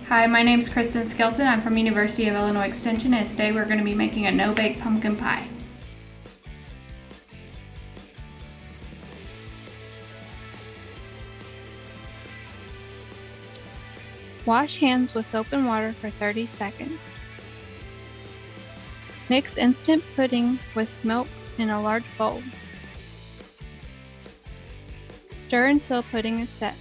Hi, my name is Kristen Skelton. I'm from University of Illinois Extension, and today we're going to be making a no-bake pumpkin pie. Wash hands with soap and water for 30 seconds. Mix instant pudding with milk in a large bowl. Stir until pudding is set.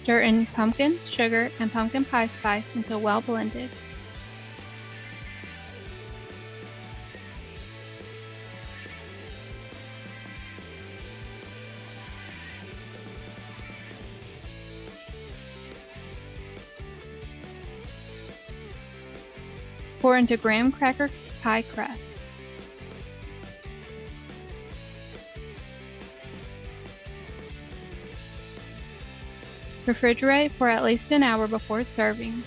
Stir in pumpkin, sugar, and pumpkin pie spice until well blended. Pour into graham cracker pie crust. Refrigerate for at least an hour before serving.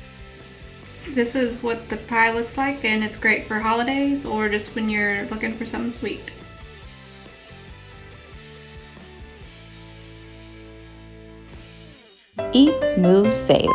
This is what the pie looks like, and it's great for holidays or just when you're looking for something sweet. Eat, Move, Save.